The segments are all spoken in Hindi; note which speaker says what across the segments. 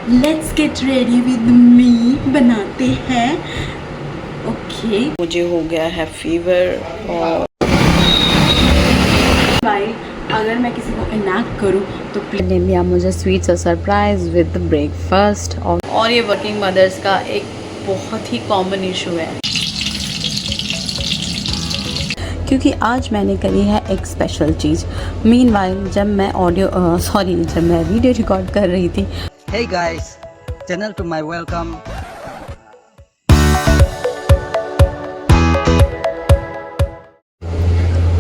Speaker 1: Let's get ready with me, बनाते हैं। ओके मुझे हो गया है फीवर और भाई अगर मैं किसी को इनैक्ट करूँ तो
Speaker 2: ने लिया मुझे स्वीट्स और सरप्राइज विद ब्रेकफास्ट।
Speaker 1: और ये वर्किंग मदर्स का एक बहुत ही कॉमन इशू है,
Speaker 2: क्योंकि आज मैंने करी है एक स्पेशल चीज़। मीनवाइल जब मैं जब मैं वीडियो रिकॉर्ड कर रही थी,
Speaker 3: Hey guys, channel to my welcome.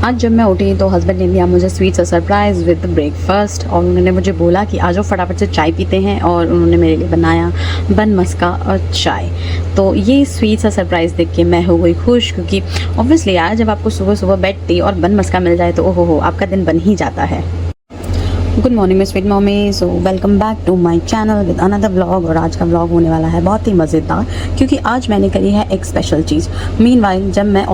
Speaker 2: आज जब मैं उठी तो हस्बैंड ने लिया मुझे स्वीट्स और सरप्राइज विद ब्रेकफास्ट और उन्होंने मुझे बोला कि आ जाओ फटाफट से चाय पीते हैं, और उन्होंने मेरे लिए बनाया बन मस्का और चाय। तो ये स्वीट्स और सरप्राइज़ देख के मैं हो गई खुश, क्योंकि ऑब्वियसली यार जब आपको सुबह सुबह बेड टी और बन मस्का मिल जाए तो ओहो हो आपका दिन बन ही जाता है। Good morning miss sweet mommy, so welcome back to my channel with another vlog. और आज का व्लॉग होने वाला है बहुत ही मज़ेदार, क्योंकि आज मैंने करी है एक स्पेशल चीज़। मीनवाइल जब मैं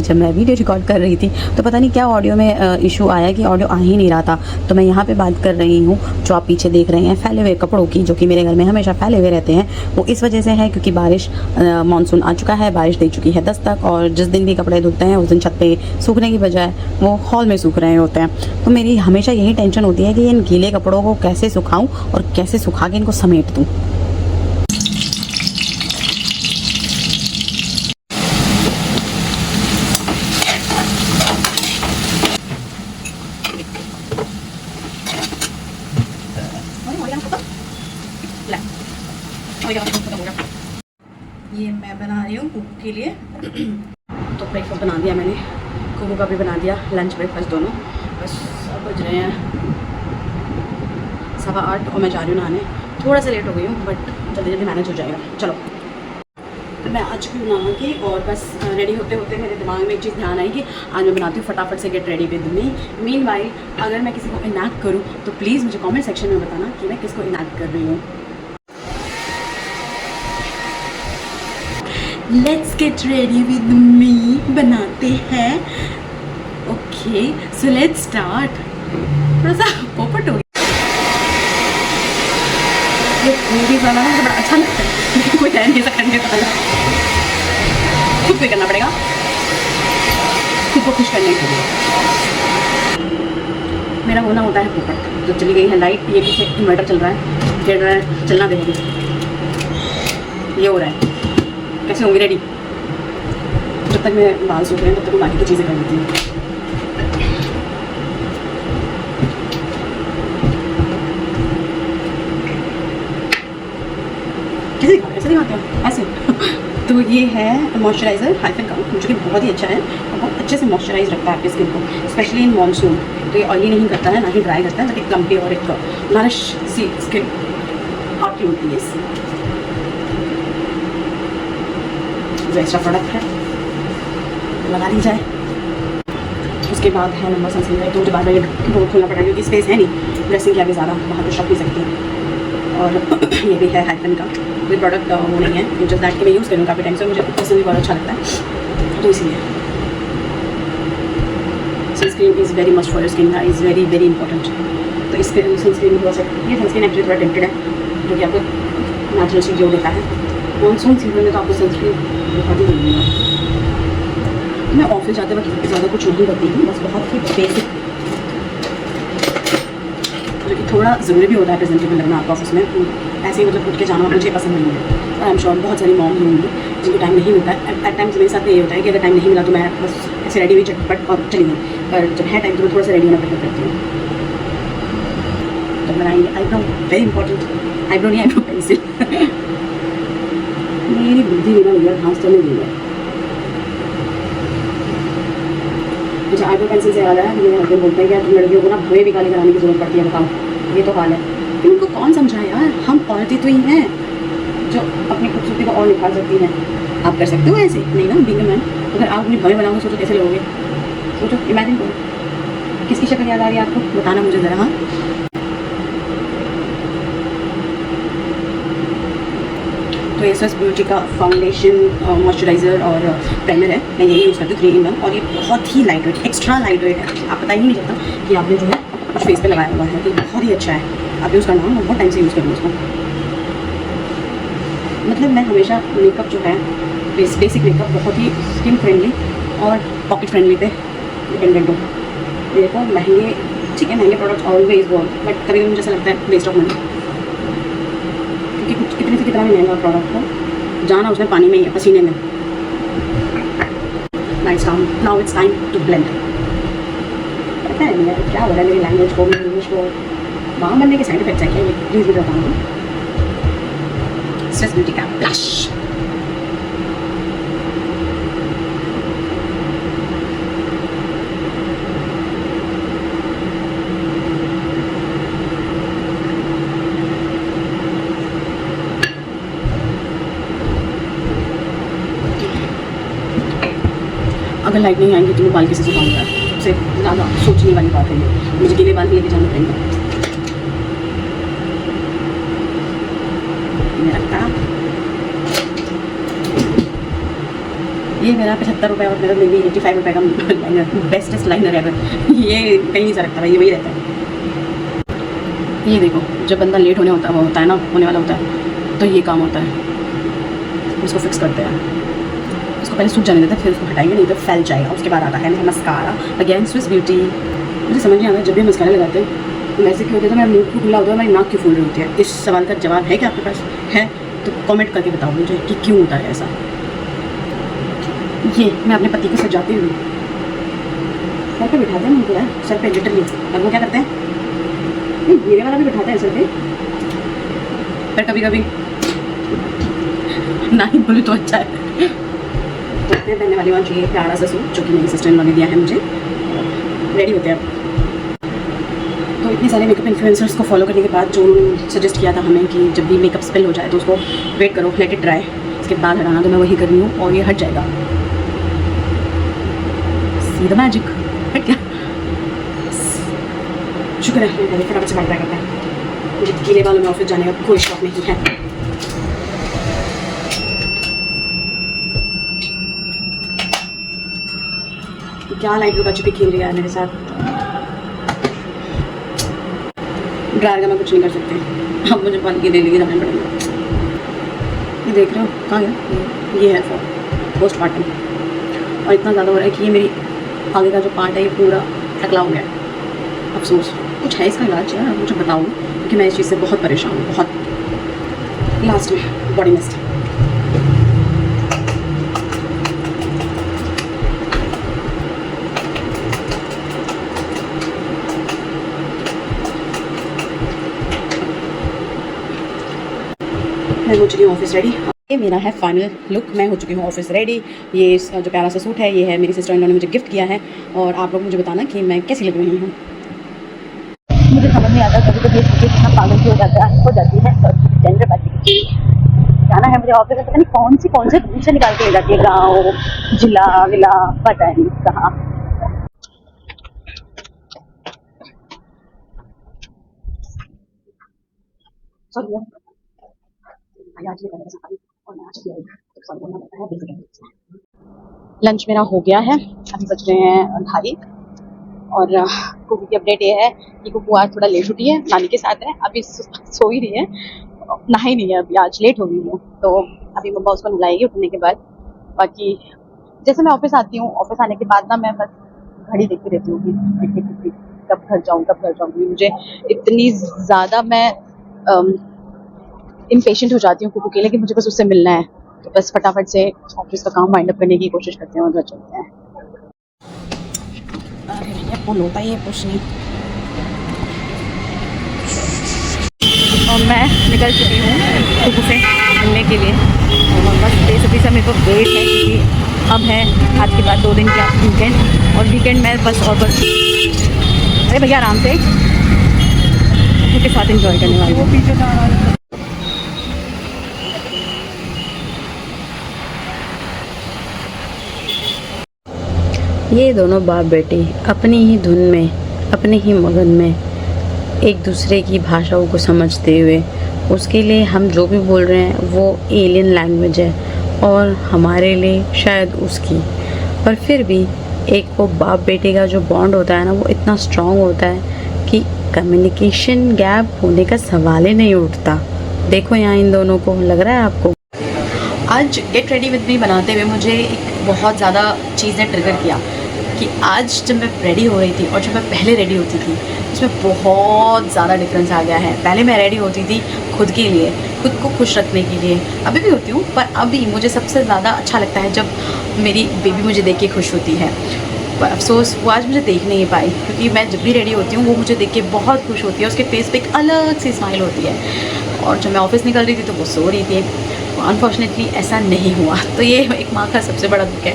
Speaker 2: जब मैं वीडियो रिकॉर्ड कर रही थी तो पता नहीं क्या ऑडियो में इशू आया कि ऑडियो आ ही नहीं रहा था। तो मैं यहाँ पे बात कर रही हूँ, जो आप पीछे देख रहे हैं फैले हुए कपड़ों की, जो कि मेरे घर में हमेशा फैले हुए रहते हैं। वो इस वजह से है क्योंकि बारिश मानसून आ चुका है, बारिश दे चुकी है दस्तक, और जिस दिन भी कपड़े धुलते हैं उस दिन छत पे सूखने की बजाय वो हॉल में सूख रहे होते हैं। तो मेरी हमेशा यही टेंशन होती है कि इन गीले कपड़ों को कैसे सुखाऊं और कैसे सुखा के इनको समेट दूं। ये मैं बना रही हूँ कुकू के लिए। तो ब्रेकफास्ट बना दिया मैंने, कुकू का भी बना दिया, लंच ब्रेकफास्ट दोनों। बस अब बज रहे हैं 7:15 और मैं जा रही हूँ नहाने। थोड़ा सा लेट हो गई हूँ बट जल्दी जल्दी मैनेज हो जाएगा। चलो तो मैं आ चुकी हूँ नहा के, और बस रेडी होते होते मेरे दिमाग में एक चीज़ ध्यान आई कि आज मैं बनाती हूँ फटाफट से get ready with me. Meanwhile अगर मैं किसी को इनैक्ट करूँ तो प्लीज़ मुझे कमेंट सेक्शन में बताना कि मैं किसको इनैक्ट कर रही हूँ। Let's get ready with me, बनाते हैं। Okay so let's start. थोड़ा सा पोपट हो गया, ये मूवीज वाला मुझे बड़ा अच्छा लगता है, लेकिन कोई है नहीं ऐसा करने वाला। खुद को करना पड़ेगा, खुद को खुश करने के लिए। मेरा होना होता है पोपट। तो चली गई है लाइट, ये पीछे इन्वर्टर चल रहा है, गिर रहा है, चलना देगी। ये हो रहा है, कैसे होंगी रेडी? जब तक मैं बाल सूख रहे हैं तब तक मैं बाकी की चीज़ें कर लेती हूँ। कैसे दिखाते हैं ऐसे। तो ये है मॉइस्चराइज़र हाइफन का, जो कि बहुत ही अच्छा है और बहुत अच्छे से मॉइस्चराइज रखता है आपकी स्किन को, स्पेशली इन मानसून। तो ये ऑयली नहीं करता है, ना ही ड्राई करता है, बट एक प्लम्पी और एक नरिश सी स्किन आपकी होती है इससे। जो एक्स्ट्रा प्रोडक्ट है लगा ली जाए। उसके बाद है नंबर सनस्क्रीन, तो मुझे बार बार डोर खोलना पड़ा क्योंकि स्पेस है नहीं ड्रेसिंग किया भी ज़्यादा, वहाँ तो शॉप नहीं सकती। और ये भी है हाइफन का, कोई प्रोडक्ट वो नहीं है, जस्ट दैट कि मैं यूज़ करूँ काफ़ी टाइम से, मुझे पर्सनली बहुत अच्छा लगता है, तो इसलिए sunscreen is very must for your skin, is very very important. तो इस पर सनस्क्रीन थोड़ा सा, ये सनस्क्रीन एक्चुअली थोड़ा टेंटेड है, जो कि आपको नेचुरल चीज़ जो देता है। मानसून सीजन में तो आपको सनस्क्रीन बहुत ही जरूरी है। मैं ऑफिस जाते वक्त ज़्यादा कुछ नहीं करती हूँ, बस बहुत ही बेसिक, जो कि थोड़ा ज़रूरी भी होता है प्रेजेंटेबल लगना आपका ऑफिस में। ऐसे ही मतलब उठ के जाना मुझे पसंद नहीं है, और आई एम श्योर बहुत सारी मॉम होंगी जिनको टाइम नहीं मिलता है। एट टाइम्स मेरे साथ ये होता है कि अगर टाइम नहीं मिला तो मैं बस ऐसे रेडी हुई झटपट और चली गई, पर जब है टाइम तो मैं थोड़ा सा रेडी होना प्रेफर करती हूँ। तो बनाएंगे आईब्रो, वेरी इंपॉर्टेंट। आईब्रो नहीं, आईब्रो पेंसिल। मेरी बुद्धि भी ना भैया घास चलने दी है। मुझे आईब्रो पेंसिल से याद आया, मेरे हस्बैंड बोलते हैं कि तुम लड़कियों को ना भवे भी काली कराने की जरूरत पड़ती है। बताओ, ये तो हाल है। लेकिन उनको कौन समझाए यार, हम औरतें तो ही हैं जो अपनी खूबसूरती को और निखार सकती हैं। आप कर सकते हो ऐसे? नहीं ना, बीइंग अ मैन। अगर आप अपनी भवे बनाओगे सोचो कैसे लगोगे, सोचो, इमेजिन करो। किसकी शक्ल याद आ रही है आपको, बताना मुझे ज़रा। हाँ, तो ये एस ब्यूटी का फाउंडेशन, मॉइस्चराइज़र और प्राइमर है, मैं यही यूज़ करती हूँ 3 in 1, और ये बहुत ही light weight, extra light weight है। आप पता ही नहीं चलता कि आपने जो है कुछ फेस पे लगाया हुआ है, तो बहुत ही अच्छा है। आप यूज़ करना, मैं बहुत टाइम से यूज़ कर रही हूँ उसको। मतलब मैं हमेशा मेकअप जो है बेसिक मेकअप बहुत ही स्किन फ्रेंडली और पॉकेट फ्रेंडली पे डिपेंडेंट हूँ। देखो महंगे, ठीक है महंगे प्रोडक्ट्स ऑलवेज वर्क, बट कभी कभी मुझे ऐसा लगता है वेस्ट ऑफ मनी, क्योंकि कुछ कितने से कितना भी महंगा प्रोडक्ट हो, जाना उसमें पानी में ही है, पसीने में। Now it's time to blend. पता है यार क्या हो रहा है मेरी लैंग्वेज को, मेरी इंग्लिश को, वहाँ बनने के साइड इफेक्ट्स है क्या ये, प्लीज़ मुझे बताऊँ। स्विस ब्यूटी का ब्लश, अगर लाइट नहीं आएंगी तो मैं बाल कैसे सुखाऊंगा, सबसे ज़्यादा सोचने वाली बात है ये, मुझे गीले बाल भी लेके जाना पड़ेगा। ये मेरा 75 रुपये और मेरा मेरी 85 रुपये का लाइनर, बेस्टेस्ट लाइनर एवर। ये कहीं नहीं सा रखता भाई, ये वही रहता है। ये देखो जब बंदा लेट होने होता है ना, होने वाला होता है, तो ये काम होता है। इसको फिक्स करते हैं, इसको पहले सूख जाने देते हैं, फिर उसको हटाएंगे, नहीं तो फैल जाएगा। उसके बाद आता है मस्कारा, अगेन स्विस ब्यूटी। मुझे समझ नहीं आता जब भी मस्कारा लगाते हैं तो ऐसे क्यों होता है, तो मेरा मुँह क्यों खुला होता है, मेरी नाक क्यों फूल रही होती है। इस सवाल का जवाब है क्या आपके पास है तो कमेंट करके बताओ मुझे कि क्यों होता है ऐसा। ये मैं अपने पति को सजाती हूँ, सर पे बिठाते हैं उनको यार, सर पे लिटरली। और वो क्या करते हैं, मेरे वाला भी बिठाता है सर पे, पर कभी कभी ना ही बोले तो अच्छा है। तो अपने पहनने वाली वाला चाहिए प्यारा सा सूट, जो कि मेरी सिस्टर ने दिया है मुझे। रेडी होते हैं अब। तो इतने सारे मेकअप इन्फ्लुएंसर्स को फॉलो करने के बाद जो उन्होंने सजेस्ट किया था हमें कि जब भी मेकअप स्पिल हो जाए तो उसको वेट करो, लेट इट ड्राई, उसके बाद हटाना, तो मैं वही कर रही हूँ और ये हट जाएगा। सी द मैजिक, हट गया। शुक्र है मेरे फटाफट से बाल ड्राई करता है, मुझे गीले बालों में ऑफिस जाने का कोई शौक नहीं है। क्या लाइट लुका छुपी खेल रही है मेरे साथ। ड्रायर का मैं कुछ नहीं कर सकती, अब मुझे बंद के ले लेके जाना पड़ेगा। ये देख रहे हो कहाँ गया, ये है फॉर पोस्टमार्टम, और इतना ज़्यादा हो रहा है कि ये मेरी आगे का जो पार्ट है ये पूरा टकला हो गया है। अफसोस, कुछ है इसका इलाज यार, मुझे बताओ, क्योंकि मैं इस चीज़ से बहुत परेशान हूँ, बहुत। लास्ट में बॉडी मिस्ट, मैं हो चुकी हूँ ऑफिस रेडी। ये मेरा है फाइनल लुक, मैं हो चुकी हूँ ऑफिस रेडी। ये जो प्यारा सा सूट है ये है मेरी सिस्टर इन्होंने मुझे गिफ्ट किया है, और आप लोग मुझे बताना कि मैं कैसी लग रही हूँ। मुझे समझ नहीं आता कभी कभी कितना पागल की हो जाती है जेंडर बाजी। जाना है मुझे ऑफिस में, पता नहीं कौन से दूर से निकाल के ले जाती है, गाँव जिला विला पता नहीं कहाँ। लंच मेरा हो गया है, अभी बज रहे हैं 2:30, और कुकू की अपडेट ये है कि कुकू आज थोड़ा लेट उठी है, नानी के साथ है, अभी सो ही रही है, नहाई नहीं है अभी, आज लेट हो गई है, तो अभी मम्मा उसको नहलाएगी उठने के बाद। बाकी जैसे मैं ऑफिस आती हूँ, ऑफिस आने के बाद ना मैं बस घड़ी देखती रहती हूँ कि कब घर जाऊँ। मुझे इतनी ज़्यादा मैं इम्पेशेंट हो जाती हूँ कुकू के लिए कि मुझे बस उससे मिलना है, तो बस फटाफट से ऑफिस का काम वाइंड अप करने की कोशिश करते हैं और घर चलते हैं। अरे भैया पुल होता है ये कुछ नहीं। और मैं निकल चुकी हूँ कुकू से मिलने के लिए, और बस बेसब्री से मेरे को वेट है, क्योंकि अब है आज के बाद 2 दिन का वीकेंड, और वीकेंड में बस अरे भैया आराम से के साथ एंजॉय करने वाली हूँ।
Speaker 4: ये दोनों बाप बेटे अपनी ही धुन में, अपने ही मगन में, एक दूसरे की भाषाओं को समझते हुए, उसके लिए हम जो भी बोल रहे हैं वो एलियन लैंग्वेज है और हमारे लिए शायद उसकी, पर फिर भी एक वो बाप बेटे का जो बॉन्ड होता है ना, वो इतना स्ट्रॉन्ग होता है कि कम्युनिकेशन गैप होने का सवाल ही नहीं उठता। देखो यहाँ इन दोनों को, लग रहा है आपको?
Speaker 2: आज गेट रेडी विद मी बनाते हुए मुझे एक बहुत ज़्यादा चीज़ ने ट्रिगर किया कि आज जब मैं रेडी हो रही थी और जब मैं पहले रेडी होती थी उसमें बहुत ज़्यादा डिफरेंस आ गया है। पहले मैं रेडी होती थी खुद के लिए, खुद को खुश रखने के लिए, अभी भी होती हूँ, पर अभी मुझे सबसे ज़्यादा अच्छा लगता है जब मेरी बेबी मुझे देख के खुश होती है। पर अफसोस वो आज मुझे देख नहीं पाई, क्योंकि मैं जब भी रेडी होती हूँ वो मुझे देख के बहुत खुश होती है, उसके फेस पे एक अलग सी स्माइल होती है। और जब मैं ऑफिस निकल रही थी तो वो सो रही थी। अनफॉर्चुनेटली ऐसा नहीं हुआ, तो ये एक माँ का सबसे बड़ा दुख है।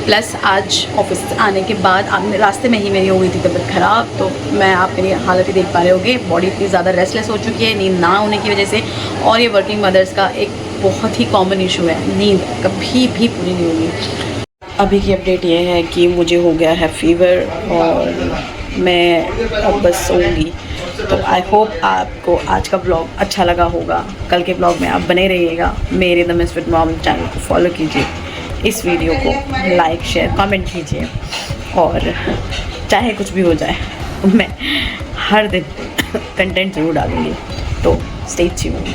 Speaker 2: प्लस आज ऑफिस आने के बाद रास्ते में ही मेरी हो गई थी तबीयत ख़राब, तो मैं आप मेरी हालत ही देख पा रहे होगे, बॉडी इतनी ज़्यादा रेस्टलेस हो चुकी है नींद ना होने की वजह से। और ये वर्किंग मदर्स का एक बहुत ही कॉमन इशू है, नींद कभी भी पूरी नहीं होगी।
Speaker 1: अभी की अपडेट ये है कि मुझे हो गया है फीवर और मैं अब बस सोऊंगी। तो आई होप आपको आज का ब्लॉग अच्छा लगा होगा। कल के ब्लॉग में आप बने रहिएगा। मेरे the miss with mom channel को फॉलो कीजिए, इस वीडियो को लाइक शेयर कमेंट कीजिए, और चाहे कुछ भी हो जाए मैं हर दिन कंटेंट ज़रूर डालूँगी। तो स्टे ट्यून्ड।